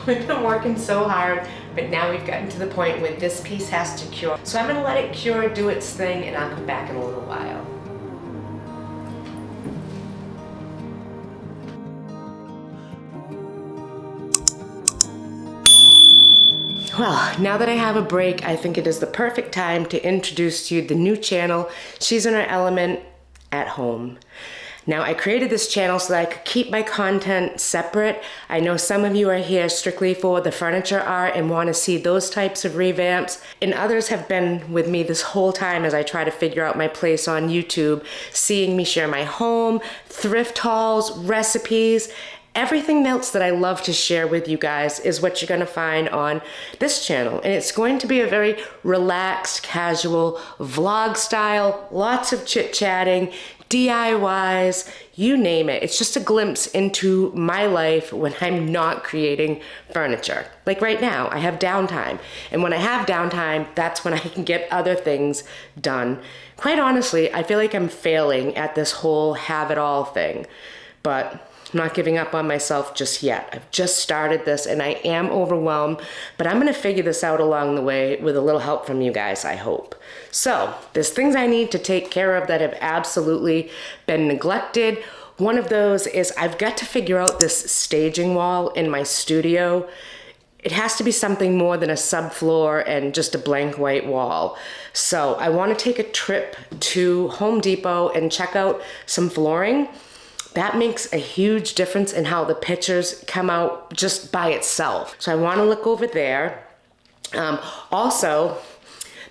We've been working so hard, but now we've gotten to the point where this piece has to cure. So I'm gonna let it cure, do its thing, and I'll come back in a little while. Well, now that I have a break, I think it is the perfect time to introduce to you the new channel, She's in Her Element at Home. Now, I created this channel so that I could keep my content separate. I know some of you are here strictly for the furniture art and want to see those types of revamps, and others have been with me this whole time as I try to figure out my place on YouTube, seeing me share my home, thrift hauls, recipes. Everything else that I love to share with you guys is what you're gonna find on this channel. And it's going to be a very relaxed, casual, vlog style, lots of chit-chatting, DIYs, you name it. It's just a glimpse into my life when I'm not creating furniture. Like right now, I have downtime. And when I have downtime, that's when I can get other things done. Quite honestly, I feel like I'm failing at this whole have it all thing. But I'm not giving up on myself just yet. I've just started this and I am overwhelmed, but I'm gonna figure this out along the way with a little help from you guys, I hope. So there's things I need to take care of that have absolutely been neglected. One of those is I've got to figure out this staging wall in my studio. It has to be something more than a subfloor and just a blank white wall. So I wanna take a trip to Home Depot and check out some flooring. That makes a huge difference in how the pictures come out just by itself. So I want to look over there. Also,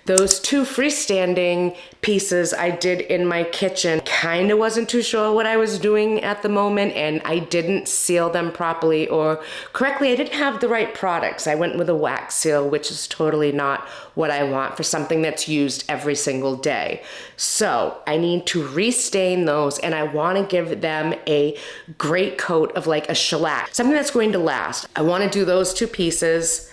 those two freestanding pieces I did in my kitchen, kind of wasn't too sure what I was doing at the moment, and I didn't seal them properly or correctly. I didn't have the right products. I went with a wax seal, which is totally not what I want for something that's used every single day. So I need to restain those, and I want to give them a great coat of like a shellac, something that's going to last. I want to do those two pieces.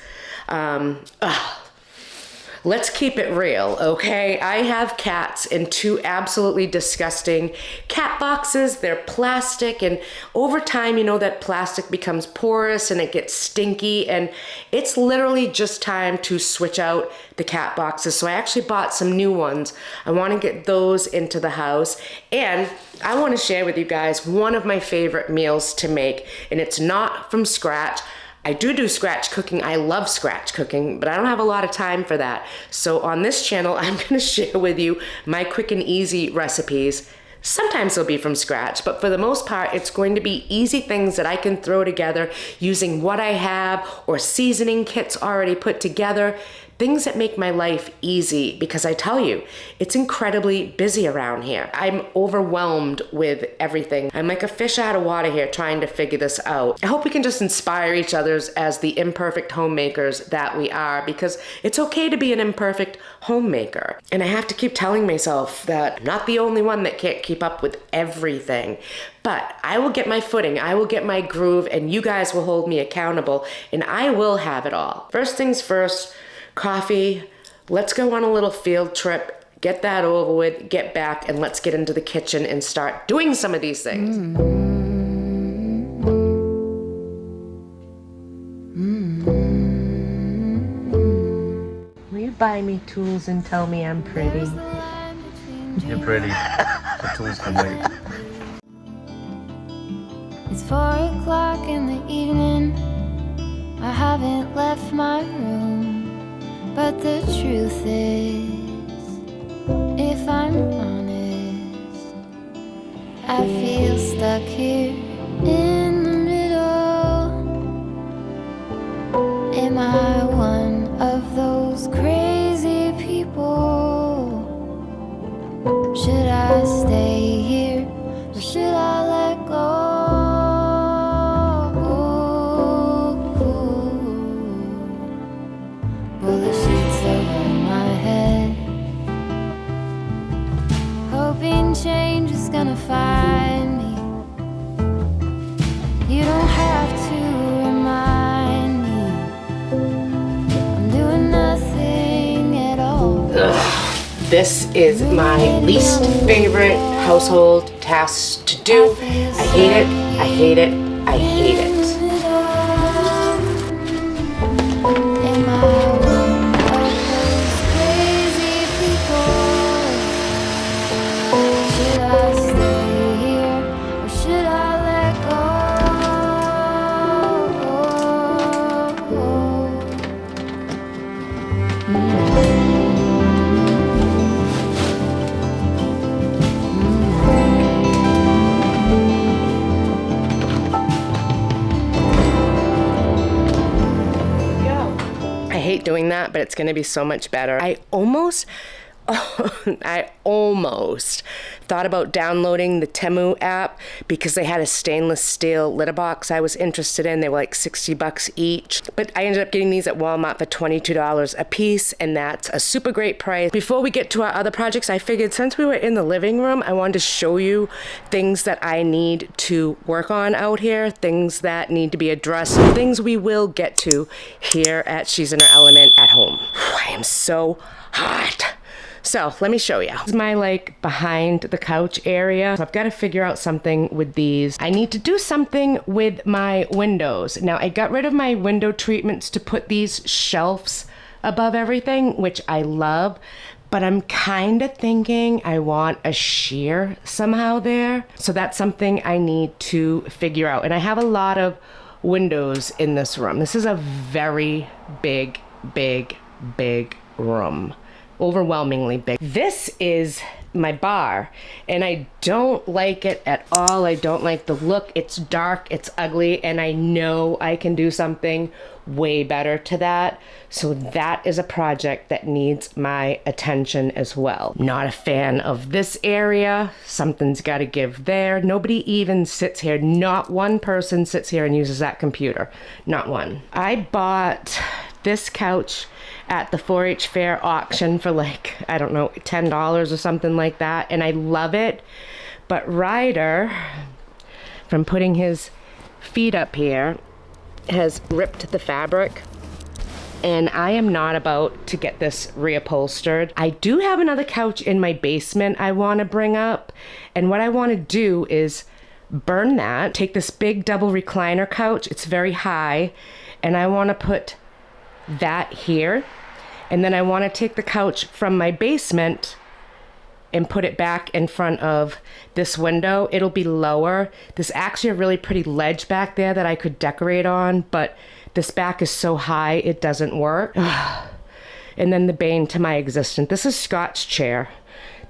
Let's keep it real, okay? I have cats in two absolutely disgusting cat boxes. They're plastic, and over time, you know that plastic becomes porous and it gets stinky, and it's literally just time to switch out the cat boxes. So I actually bought some new ones. I wanna get those into the house, and I wanna share with you guys one of my favorite meals to make, and it's not from scratch. I do scratch cooking. I love scratch cooking, but I don't have a lot of time for that. So on this channel, I'm gonna share with you my quick and easy recipes. Sometimes they'll be from scratch, but for the most part, it's going to be easy things that I can throw together using what I have or seasoning kits already put together. Things that make my life easy, because I tell you, it's incredibly busy around here. I'm overwhelmed with everything. I'm like a fish out of water here trying to figure this out. I hope we can just inspire each other as the imperfect homemakers that we are, because it's okay to be an imperfect homemaker. And I have to keep telling myself that I'm not the only one that can't keep up with everything. But I will get my footing, I will get my groove, and you guys will hold me accountable, and I will have it all. First things first, coffee. Let's go on a little field trip, get that over with, get back, and let's get into the kitchen and start doing some of these things. Will you buy me tools and tell me I'm pretty? You're pretty. The tools can wait. It's 4 o'clock in the evening. I haven't left my room. But the truth is, if I'm honest, I feel stuck here in the middle. Am I one of those crazy people? Should I stay here or should I let go? Pull the sheets over my head, hoping change is gonna find me. You don't have to remind me I'm doing nothing at all. This is my least favorite household task to do. I hate it, I hate it, I hate it. hate doing that, but it's gonna be so much better. I almost thought about downloading the Temu app because they had a stainless steel litter box I was interested in. They were like $60 each. But I ended up getting these at Walmart for $22 a piece, and that's a super great price. Before we get to our other projects, I figured since we were in the living room, I wanted to show you things that I need to work on out here, things that need to be addressed, things we will get to here at She's in Her Element at home. I am so hot. So let me show you. This is my like behind the couch area. So I've got to figure out something with these. I need to do something with my windows. Now I got rid of my window treatments to put these shelves above everything, which I love, but I'm kind of thinking I want a sheer somehow there. So that's something I need to figure out. And I have a lot of windows in this room. This is a very big room. Overwhelmingly big. This is my bar, and I don't like it at all. I don't like the look. It's dark, it's ugly, and I know I can do something way better to that. So that is a project that needs my attention as well. Not a fan of this area. Something's got to give there. Nobody even sits here. Not one person sits here and uses that computer. Not one. I bought this couch at the 4-H fair auction for like, I don't know, $10 or something like that. And I love it. But Ryder, from putting his feet up here, has ripped the fabric. And I am not about to get this reupholstered. I do have another couch in my basement I want to bring up. And what I want to do is burn that, take this big double recliner couch. It's very high. And I want to put that here, and then I want to take the couch from my basement and put it back in front of this window. It'll be lower. There's actually a really pretty ledge back there that I could decorate on, but this back is so high it doesn't work. And then the bane to my existence. This is Scott's chair.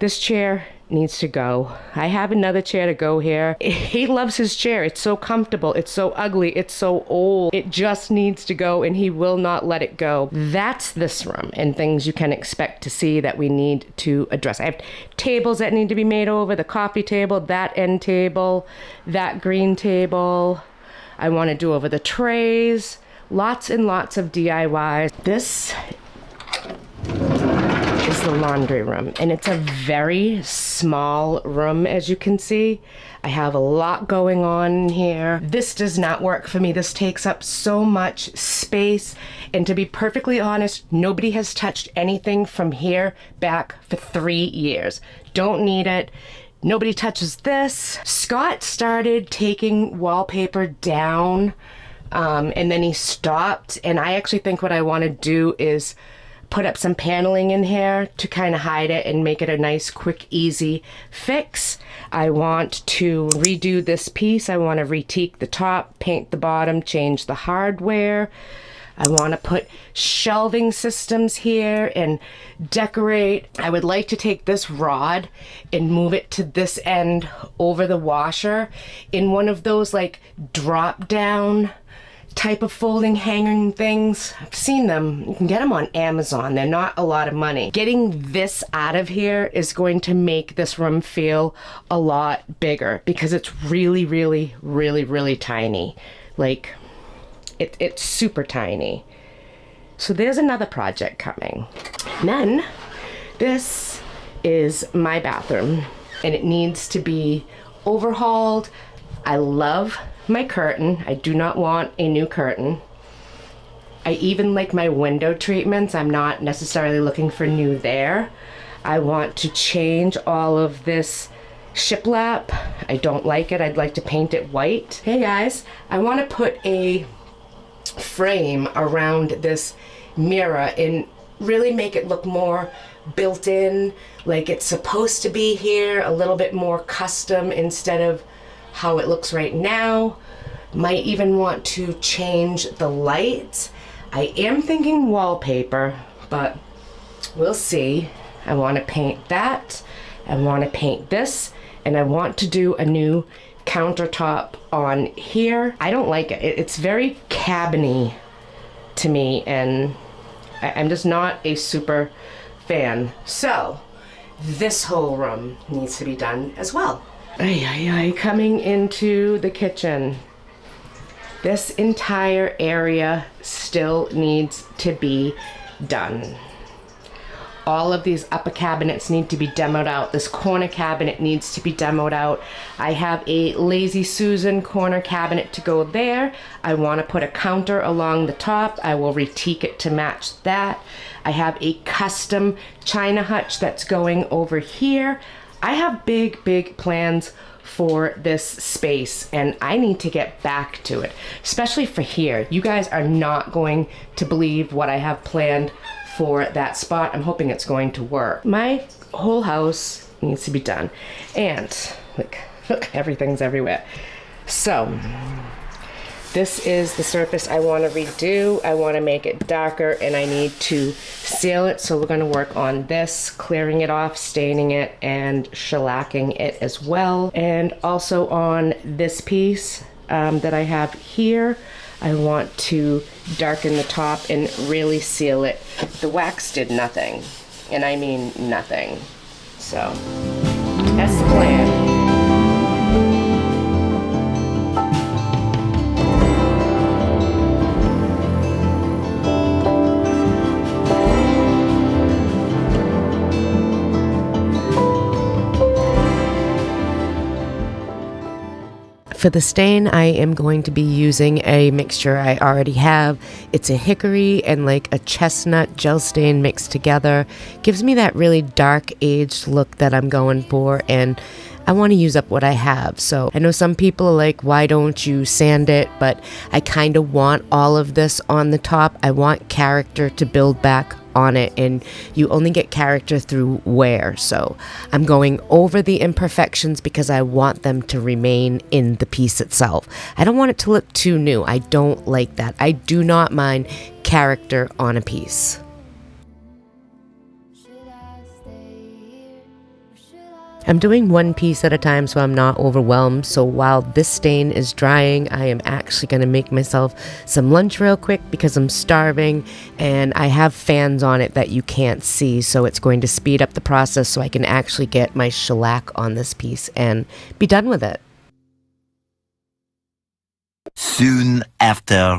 This chair needs to go. I have another chair to go here. He loves his chair. It's so comfortable. It's so ugly. It's so old. It just needs to go, and he will not let it go. That's this room and things you can expect to see that we need to address. I have tables that need to be made over, the coffee table, that end table, that green table. I want to do over the trays. Lots and lots of DIYs. This is the laundry room, and it's a very small room, as you can see. I have a lot going on here. This does not work for me. This takes up so much space, and to be perfectly honest, nobody has touched anything from here back for 3 years. Don't need it. Nobody touches this. Scott started taking wallpaper down, and then he stopped, and I actually think what I want to do is put up some paneling in here to kind of hide it and make it a nice, quick, easy fix. I want to redo this piece. I want to retique the top, paint the bottom, change the hardware. I want to put shelving systems here and decorate. I would like to take this rod and move it to this end over the washer in one of those like drop down type of folding hanging things. I've seen them. You can get them on Amazon. They're not a lot of money. Getting this out of here is going to make this room feel a lot bigger because it's really, really, really, really tiny. Like, it's super tiny. So there's another project coming. And then this is my bathroom, and it needs to be overhauled. I love my curtain. I do not want a new curtain. I even like my window treatments. I'm not necessarily looking for new there. I want to change all of this shiplap. I don't like it. I'd like to paint it white. Hey guys, I want to put a frame around this mirror and really make it look more built in, like it's supposed to be here, a little bit more custom instead of how it looks right now. Might even want to change the lights. I am thinking wallpaper, but we'll see. I want to paint that. I want to paint this, and I want to do a new countertop on here. I don't like it. It's very cabiny to me, and I'm just not a super fan. So this whole room needs to be done as well. Coming into the kitchen. This entire area still needs to be done. All of these upper cabinets need to be demoed out. This corner cabinet needs to be demoed out. I have a Lazy Susan corner cabinet to go there. I want to put a counter along the top. I will retique it to match that. I have a custom china hutch that's going over here. I have big plans for this space, and I need to get back to it, especially for here. You guys are not going to believe what I have planned for that spot. I'm hoping it's going to work. My whole house needs to be done, and look, everything's everywhere. So this is the surface I want to redo. I want to make it darker, and I need to seal it. So we're going to work on this, clearing it off, staining it, and shellacking it as well. And also on this piece that I have here, I want to darken the top and really seal it. The wax did nothing, and I mean nothing. So that's the plan. For the stain, I am going to be using a mixture I already have. It's a hickory and like a chestnut gel stain mixed together. Gives me that really dark aged look that I'm going for, and I want to use up what I have. So I know some people are like, why don't you sand it? But I kind of want all of this on the top. I want character to build back on it, and you only get character through wear. So I'm going over the imperfections because I want them to remain in the piece itself. I don't want it to look too new. I don't like that. I do not mind character on a piece. I'm doing one piece at a time so I'm not overwhelmed. So while this stain is drying, I am actually going to make myself some lunch real quick because I'm starving, and I have fans on it that you can't see, so it's going to speed up the process so I can actually get my shellac on this piece and be done with it. Soon after.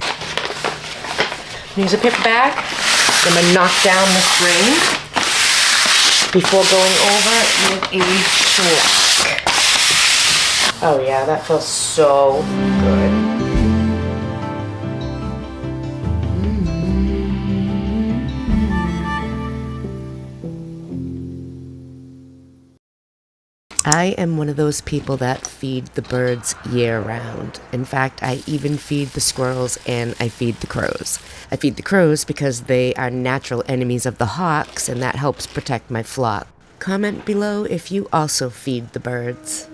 Use a paper bag. I'm going to knock down this ring before going over with a shellac. Oh yeah, that feels so good. I am one of those people that feed the birds year-round. In fact, I even feed the squirrels and I feed the crows. I feed the crows because they are natural enemies of the hawks, and that helps protect my flock. Comment below if you also feed the birds.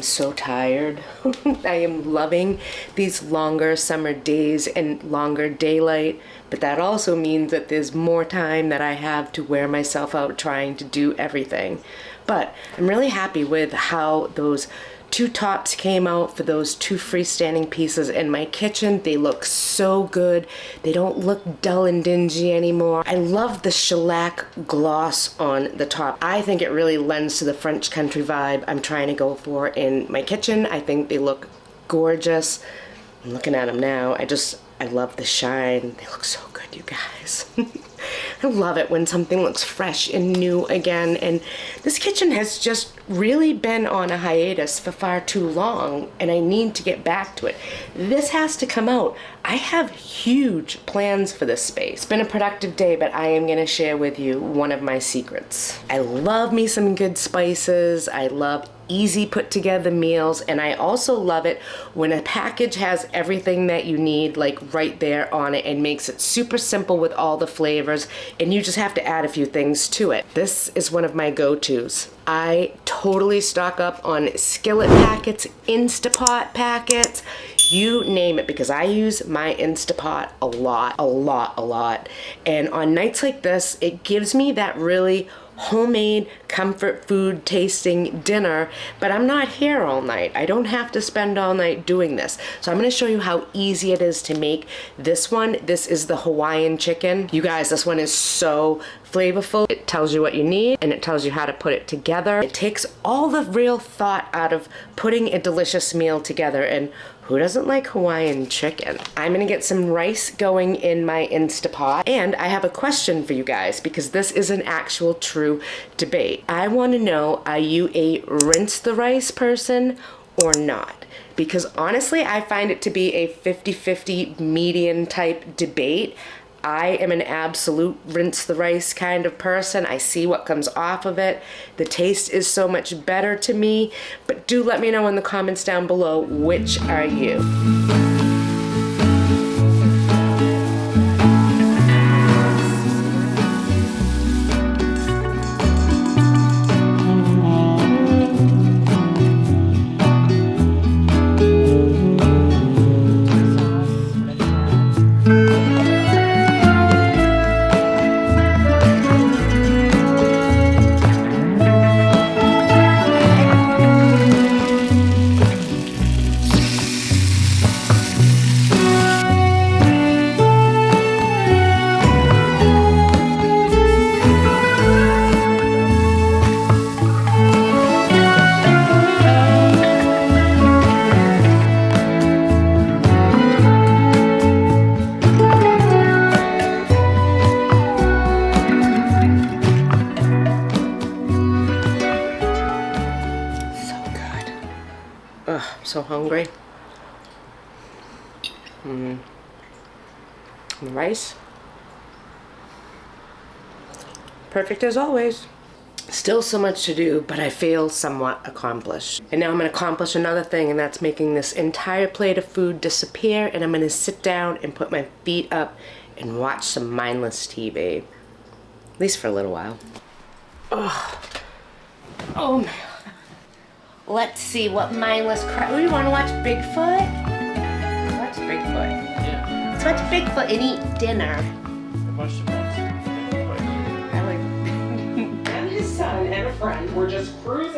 So tired. I am loving these longer summer days and longer daylight, but that also means that there's more time that I have to wear myself out trying to do everything. But I'm really happy with how those two tops came out for those two freestanding pieces in my kitchen. They look so good. They don't look dull and dingy anymore. I love the shellac gloss on the top. I think it really lends to the French country vibe I'm trying to go for in my kitchen. I think they look gorgeous. I'm looking at them now. I love the shine. They look so good, you guys. I love it when something looks fresh and new again, and this kitchen has just really been on a hiatus for far too long, and I need to get back to it. This has to come out. I have huge plans for this space. It's been a productive day, but I am gonna share with you one of my secrets. I love me some good spices. I love easy put together meals, and I also love it when a package has everything that you need like right there on it and makes it super simple with all the flavors, and you just have to add a few things to it. This is one of my go-tos. I totally stock up on skillet packets, Instapot packets, you name it, because I use my Instapot a lot. And on nights like this, it gives me that really homemade comfort food tasting dinner, but I'm not here all night. I don't have to spend all night doing this. So I'm going to show you how easy it is to make this one. This is the Hawaiian chicken. You guys, this one is so flavorful. It tells you what you need and it tells you how to put it together. It takes all the real thought out of putting a delicious meal together, and who doesn't like Hawaiian chicken? I'm gonna get some rice going in my Instapot, and I have a question for you guys because this is an actual true debate. I wanna know, are you a rinse the rice person or not? Because honestly, I find it to be a 50-50 median type debate. I am an absolute rinse the rice kind of person. I see what comes off of it. The taste is so much better to me, but do let me know in the comments down below, which are you? Ugh, I'm so hungry. And the rice. Perfect as always. Still so much to do, but I feel somewhat accomplished. And now I'm gonna accomplish another thing, and that's making this entire plate of food disappear, and I'm gonna sit down and put my feet up and watch some mindless TV. At least for a little while. Oh, oh man. Let's see what mindless crap. Oh, you want to watch Bigfoot? Let's watch Bigfoot. Yeah. Let's watch Bigfoot and eat dinner. I like. And his son and a friend were just cruising.